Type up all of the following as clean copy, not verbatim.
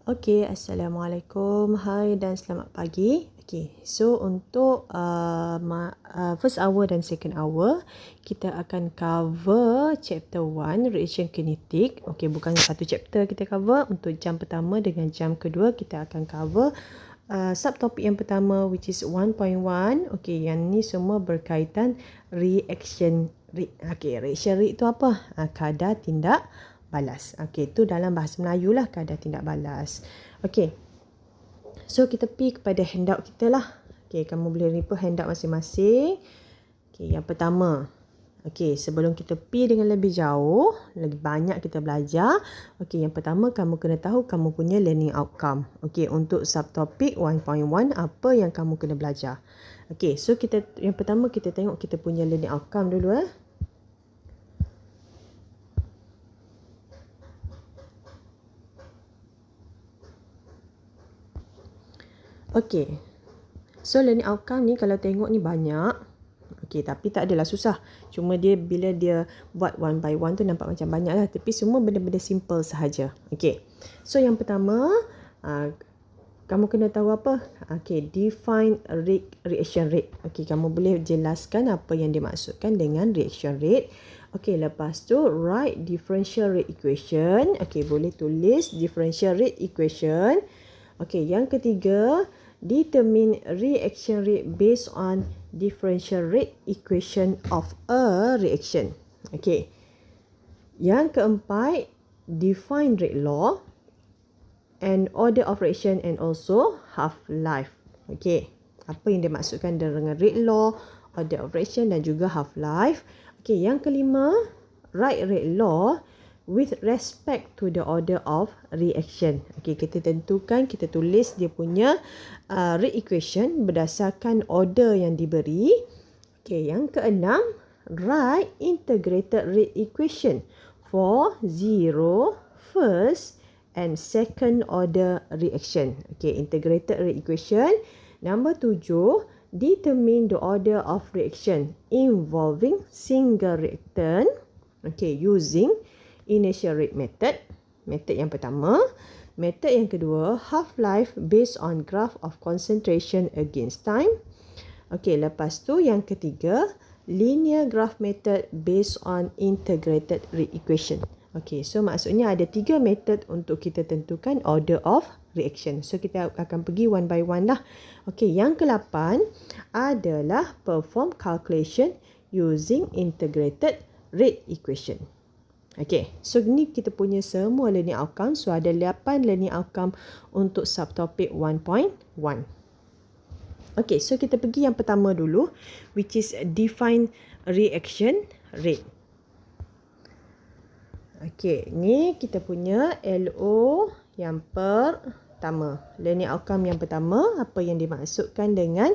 Okey, Assalamualaikum. Hai dan selamat pagi. Okey, so untuk first hour dan second hour, kita akan cover chapter 1, reaction kinetic. Okey, bukan satu chapter kita cover. Untuk jam pertama dengan jam kedua, kita akan cover subtopik yang pertama which is 1.1. Okey, yang ni semua berkaitan reaction rate. Okey, reaction rate itu apa? Kadar tindak balas. Okey, itu dalam bahasa Melayu lah, kadar tindak balas. Okey. So kita pergi kepada handout kita lah. Okey, kamu boleh refer handout masing-masing. Okey, yang pertama. Okey, sebelum kita pergi dengan lebih jauh, lagi banyak kita belajar. Okey, yang pertama kamu kena tahu kamu punya learning outcome. Okey, untuk subtopik 1.1 apa yang kamu kena belajar. Okey, so yang pertama kita tengok kita punya learning outcome dulu . Okey. So learning outcome ni kalau tengok ni banyak. Okey, tapi tak adalah susah. Cuma dia bila dia buat one by one tu nampak macam banyak lah. Tapi semua benda-benda simple sahaja. Okey. So yang pertama, kamu kena tahu apa? Okey, define reaction rate. Okey, kamu boleh jelaskan apa yang dimaksudkan dengan reaction rate. Okey, lepas tu write differential rate equation. Okey, boleh tulis differential rate equation. Okey, yang ketiga, determine reaction rate based on differential rate equation of a reaction. Okey. Yang keempat, define rate law and order of reaction and also half-life. Okey. Apa yang dimaksudkan dengan rate law, order of reaction dan juga half-life. Okey, yang kelima, write rate law with respect to the order of reaction. Okey, kita tentukan, kita tulis dia punya rate equation berdasarkan order yang diberi. Okey, yang keenam, write integrated rate equation for zero, first and second order reaction. Okey, integrated rate equation. Nombor 7, determine the order of reaction involving single reactant. Okey, using initial rate method yang pertama. Method yang kedua, half-life based on graph of concentration against time. Okey, lepas tu yang ketiga, linear graph method based on integrated rate equation. Okey, so maksudnya ada 3 method untuk kita tentukan order of reaction. So kita akan pergi one by one lah. Okey, yang ke-8 adalah perform calculation using integrated rate equation. Okey, so ni kita punya semua learning outcome. So ada 8 learning outcome untuk subtopik 1.1. Okey, so kita pergi yang pertama dulu, which is define reaction rate. Okey, ni kita punya LO yang pertama. Learning outcome yang pertama, apa yang dimaksudkan dengan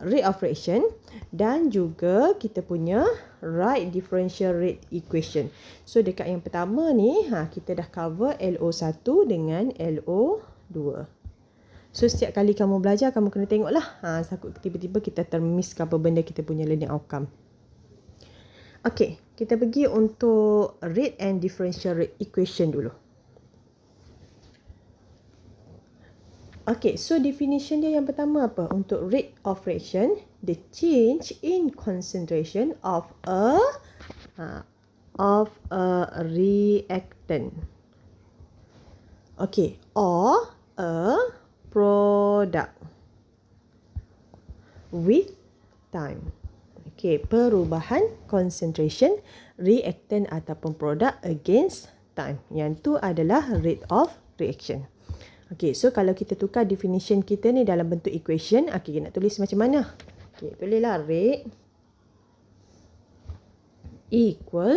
rate of reaction, dan juga kita punya write differential rate equation. So dekat yang pertama ni, kita dah cover LO1 dengan LO2. So setiap kali kamu belajar, kamu kena tengoklah. Takut tiba-tiba kita termiss ke apa benda kita punya learning outcome. Okey, kita pergi untuk rate and differential rate equation dulu. Okay, so definition dia yang pertama apa? Untuk rate of reaction, the change in concentration of a reactant. Okay, or a product with time. Okay, perubahan concentration reactant ataupun produk against time. Yang tu adalah rate of reaction. Okey, so kalau kita tukar definition kita ni dalam bentuk equation, okey, nak tulis macam mana? Okey, tulislah rate equal,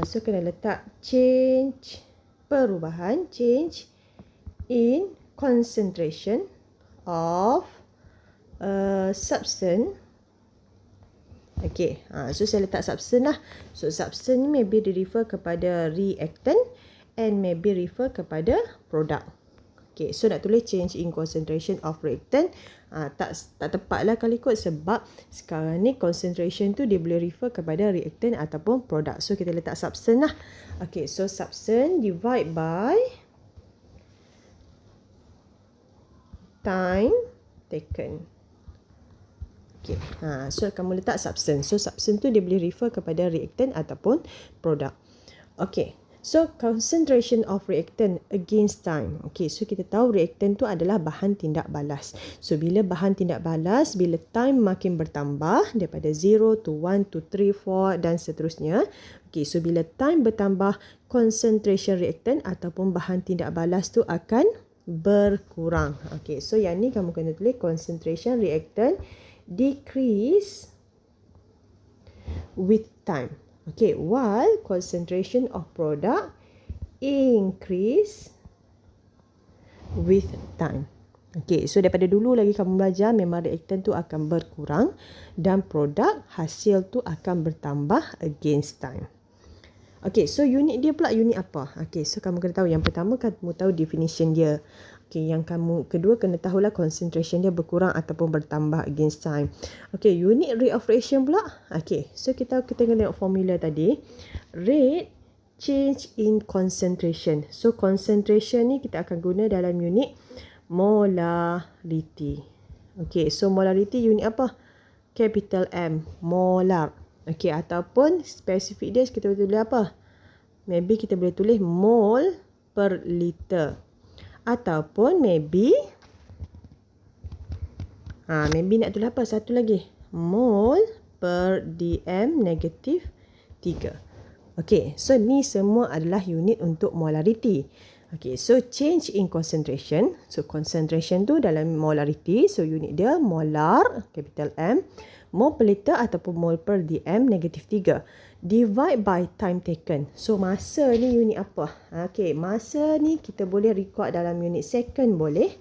so kena letak perubahan change in concentration of substance. Okey, so saya letak substance lah. So substance ni maybe refer kepada reactant and maybe refer kepada product. Okay, so nak tulis change in concentration of reactant Tak tepat lah kalau ikut, sebab sekarang ni concentration tu dia boleh refer kepada reactant ataupun produk. So kita letak substance lah. Okay, so substance divide by time taken. Okay, so kamu letak substance. So substance tu dia boleh refer kepada reactant ataupun produk. Okay, so concentration of reactant against time. Okay, so kita tahu reactant tu adalah bahan tindak balas. So bila bahan tindak balas, bila time makin bertambah daripada 0 to 1 to 3, 4 dan seterusnya. Okay, so bila time bertambah, concentration reactant ataupun bahan tindak balas tu akan berkurang. Okay, so yang ni kamu kena tulis concentration reactant decrease with time. Okay, while concentration of product increase with time. Okay, so daripada dulu lagi kamu belajar memang reactant tu akan berkurang dan produk hasil tu akan bertambah against time. Okay, so unit dia pula unit apa? Okay, so kamu kena tahu. Yang pertama kamu tahu definition dia. Okay, yang kamu kedua kena tahulah concentration dia berkurang ataupun bertambah against time. Okay, unit rate of reaction pula. Okay, so kita kena tengok formula tadi. Rate change in concentration. So concentration ni kita akan guna dalam unit molarity. Okay, so molarity unit apa? Capital M, molar. Okay, ataupun spesifik dia kita boleh tulis apa? Maybe kita boleh tulis mol per liter. Ataupun maybe nak tulis apa? Satu lagi. Mol per dm negatif 3. Okay, so ni semua adalah unit untuk molarity. Okay, so change in concentration. So concentration tu dalam molarity. So unit dia molar, capital M. Mol per liter ataupun mol per dm negatif 3. Divide by time taken. So masa ni unit apa? Okay, masa ni kita boleh record dalam unit second boleh.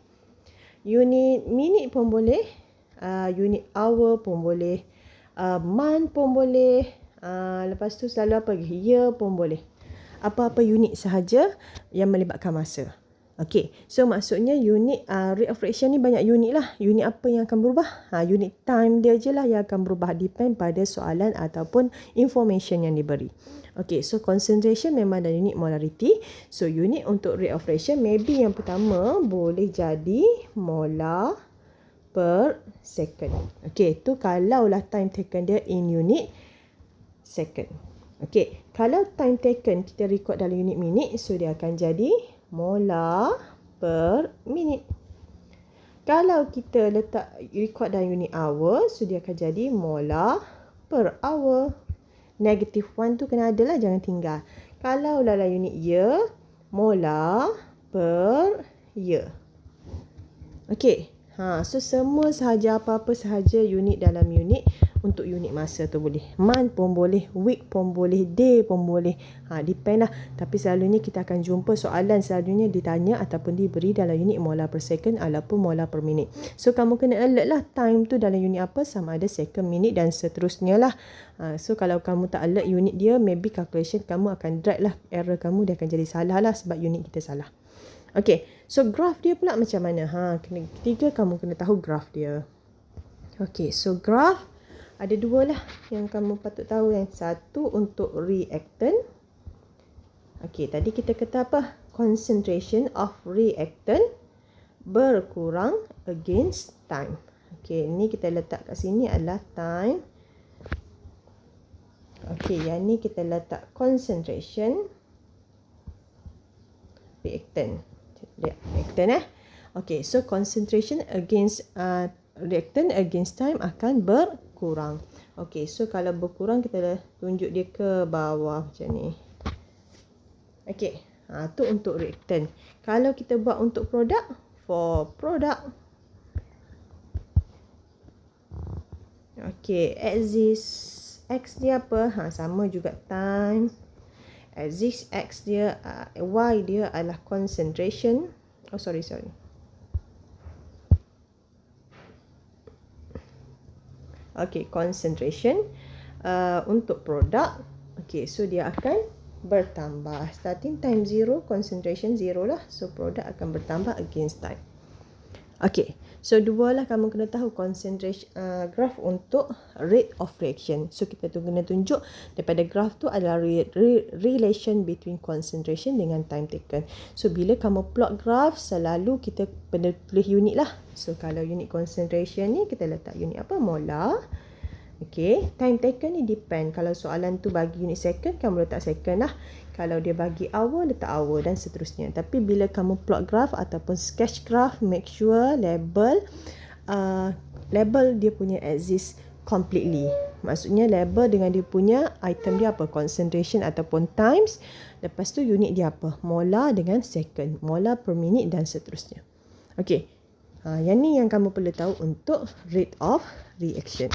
Unit minit pun boleh. Unit hour pun boleh. Month pun boleh. Lepas tu selalu apa lagi? Year pun boleh. Apa-apa unit sahaja yang melibatkan masa. Okay, so maksudnya unit rate of reaction ni banyak unit lah. Unit apa yang akan berubah? Unit time dia je lah yang akan berubah. Depend pada soalan ataupun information yang diberi. Okay, so concentration memang ada unit molarity. So unit untuk rate of reaction maybe yang pertama boleh jadi molar per second. Okay, tu kalaulah time taken dia in unit second. Okay, kalau time taken kita record dalam unit minit, so dia akan jadi molar per minit. Kalau kita letak record dalam unit hour, so dia akan jadi molar per hour. Negative 1 tu kena ada lah, jangan tinggal. Kalau dalam unit year, molar per year. Okay, so semua sahaja apa-apa sahaja unit dalam unit. Untuk unit masa tu boleh. Month pun boleh. Week pun boleh. Day pun boleh. Depend lah. Tapi selalunya kita akan jumpa soalan selalunya ditanya ataupun diberi dalam unit molar per second ataupun molar per minit. So kamu kena alert lah time tu dalam unit apa, sama ada second, minit dan seterusnya lah. So kalau kamu tak alert unit dia, maybe calculation kamu akan drag lah. Error kamu dia akan jadi salah lah sebab unit kita salah. Okay. So graph dia pula macam mana? Ketiga kamu kena tahu graph dia. Okay. So graph ada dua lah yang kamu patut tahu. Yang satu untuk reactant. Okey, tadi kita kata apa? Concentration of reactant berkurang against time. Okey, ni kita letak kat sini adalah time. Okey, yang ni kita letak concentration reactant. Reactant Okey, so concentration against reactant against time akan berkurang. Okey, so kalau berkurang kita tunjuk dia ke bawah macam ni. Okey, tu untuk reactant. Kalau kita buat untuk produk, for product. Okey, axis X dia apa? Sama juga time. Axis X dia, Y dia adalah concentration. Oh, sorry. Okay, concentration untuk produk. Okay, so dia akan bertambah. Starting time 0, concentration 0 lah. So produk akan bertambah against time. Okay, so dua lah kamu kena tahu concentration graph untuk rate of reaction. So kita tu kena tunjuk daripada graph tu adalah relation between concentration dengan time taken. So bila kamu plot graph, selalu kita kena tulis unit lah. So kalau unit concentration ni kita letak unit apa? Molar. Okay, time taken ni depend. Kalau soalan tu bagi unit second, kamu letak second lah. Kalau dia bagi hour, letak hour dan seterusnya. Tapi bila kamu plot graph ataupun sketch graph, make sure label dia punya exist completely. Maksudnya label dengan dia punya item dia apa? Concentration ataupun times. Lepas tu unit dia apa? Molar dengan second. Molar per minute dan seterusnya. Okay, yang ni yang kamu perlu tahu untuk rate of reaction.